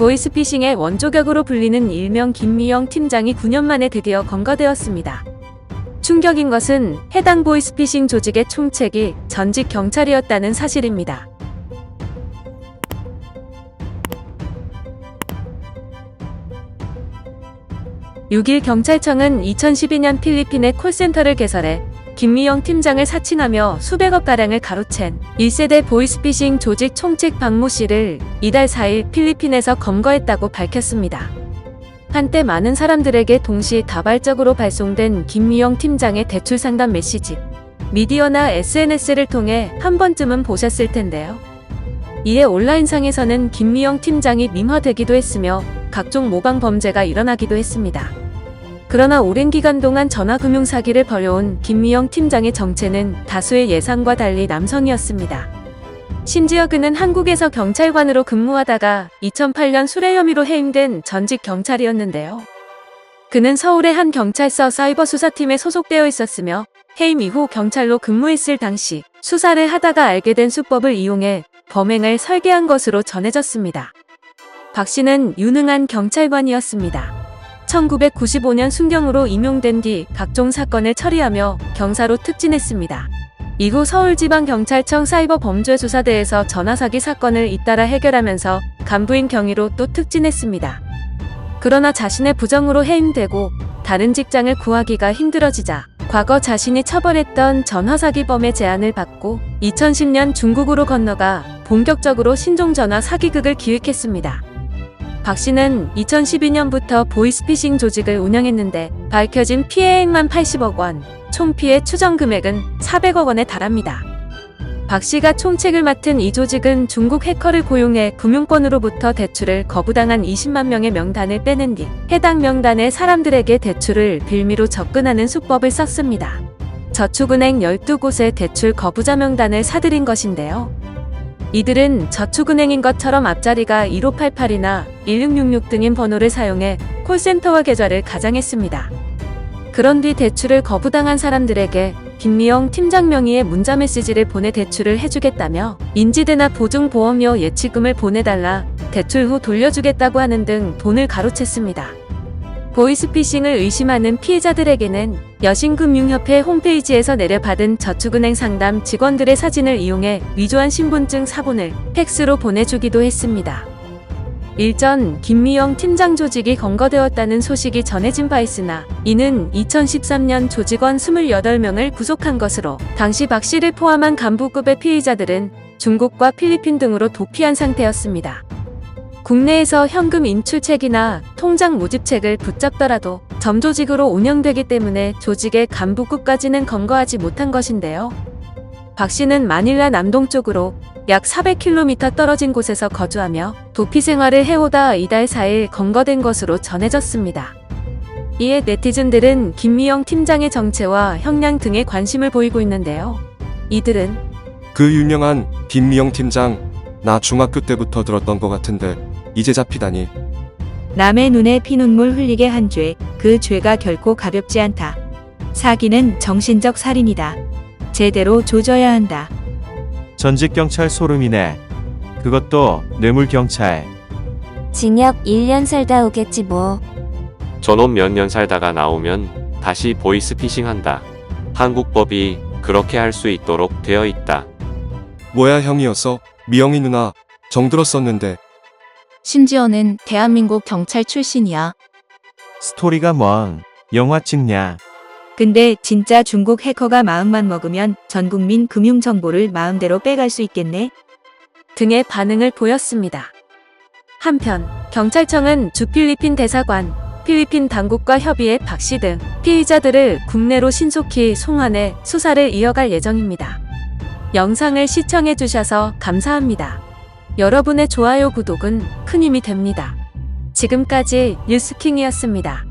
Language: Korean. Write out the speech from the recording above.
보이스피싱의 원조격으로 불리는 일명 김미영 팀장이 9년 만에 드디어 검거되었습니다. 충격인 것은 해당 보이스피싱 조직의 총책이 전직 경찰이었다는 사실입니다. (6일) 경찰청은 2012년 필리핀의 콜센터를 개설해 김미영 팀장을 사칭하며 수백억가량을 가로챈 1세대 보이스피싱 조직 총책 박모 씨를 이달 4일 필리핀에서 검거했다고 밝혔습니다. 한때 많은 사람들에게 동시다발적으로 발송된 김미영 팀장의 대출 상담 메시지, 미디어나 SNS를 통해 한 번쯤은 보셨을 텐데요. 이에 온라인상에서는 김미영 팀장이 밈화되기도 했으며 각종 모방 범죄가 일어나기도 했습니다. 그러나 오랜 기간 동안 전화금융 사기를 벌여온 김미영 팀장의 정체는 다수의 예상과 달리 남성이었습니다. 심지어 그는 한국에서 경찰관으로 근무하다가 2008년 술해 혐의로 해임된 전직 경찰이었는데요. 그는 서울의 한 경찰서 사이버 수사팀에 소속되어 있었으며 해임 이후 경찰로 근무했을 당시 수사를 하다가 알게 된 수법을 이용해 범행을 설계한 것으로 전해졌습니다. 박 씨는 유능한 경찰관이었습니다. 1995년 순경으로 임용된 뒤 각종 사건을 처리하며 경사로 특진했습니다. 이후 서울지방경찰청 사이버범죄수사대에서 전화사기 사건을 잇따라 해결하면서 간부인 경위로 또 특진했습니다. 그러나 자신의 부정으로 해임되고 다른 직장을 구하기가 힘들어지자 과거 자신이 처벌했던 전화사기범의 제안을 받고 2010년 중국으로 건너가 본격적으로 신종전화 사기극을 기획했습니다. 박 씨는 2012년부터 보이스피싱 조직을 운영했는데 밝혀진 피해액만 80억 원, 총 피해 추정 금액은 400억 원에 달합니다. 박 씨가 총책을 맡은 이 조직은 중국 해커를 고용해 금융권으로부터 대출을 거부당한 20만 명의 명단을 빼낸 뒤 해당 명단의 사람들에게 대출을 빌미로 접근하는 수법을 썼습니다. 저축은행 12곳의 대출 거부자 명단을 사들인 것인데요. 이들은 저축은행인 것처럼 앞자리가 1588이나 1666 등인 번호를 사용해 콜센터와 계좌를 가장했습니다. 그런 뒤 대출을 거부당한 사람들에게 김미영 팀장 명의의 문자메시지를 보내 대출을 해주겠다며 인지대나 보증보험료 예치금을 보내달라, 대출 후 돌려주겠다고 하는 등 돈을 가로챘습니다. 보이스피싱을 의심하는 피해자들에게는 여신금융협회 홈페이지에서 내려받은 저축은행 상담 직원들의 사진을 이용해 위조한 신분증 사본을 팩스로 보내주기도 했습니다. 일전 김미영 팀장 조직이 검거되었다는 소식이 전해진 바 있으나 이는 2013년 조직원 28명을 구속한 것으로 당시 박 씨를 포함한 간부급의 피의자들은 중국과 필리핀 등으로 도피한 상태였습니다. 국내에서 현금 인출책이나 통장 모집책을 붙잡더라도 점조직으로 운영되기 때문에 조직의 간부급까지는 검거하지 못한 것인데요. 박 씨는 마닐라 남동쪽으로 약 400km 떨어진 곳에서 거주하며 도피 생활을 해오다 이달 4일 검거된 것으로 전해졌습니다. 이에 네티즌들은 김미영 팀장의 정체와 형량 등에 관심을 보이고 있는데요. 이들은 그 유명한 김미영 팀장, 나 중학교 때부터 들었던 것 같은데 이제 잡히다니. 남의 눈에 피눈물 흘리게 한 죄, 그 죄가 결코 가볍지 않다. 사기는 정신적 살인이다. 제대로 조져야 한다. 전직 경찰 소름이네. 그것도 뇌물경찰. 징역 1년 살다 오겠지 뭐. 저놈 몇 년 살다가 나오면 다시 보이스피싱 한다. 한국 법이 그렇게 할 수 있도록 되어 있다. 뭐야 형이었어? 미영이 누나 정들었었는데. 심지어는 대한민국 경찰 출신이야. 스토리가 멍. 영화 찍냐. 근데 진짜 중국 해커가 마음만 먹으면 전 국민 금융 정보를 마음대로 빼갈 수 있겠네? 등의 반응을 보였습니다. 한편 경찰청은 주 필리핀 대사관, 필리핀 당국과 협의해 박 씨 등 피의자들을 국내로 신속히 송환해 수사를 이어갈 예정입니다. 영상을 시청해주셔서 감사합니다. 여러분의 좋아요, 구독은 큰 힘이 됩니다. 지금까지 뉴스킹이었습니다.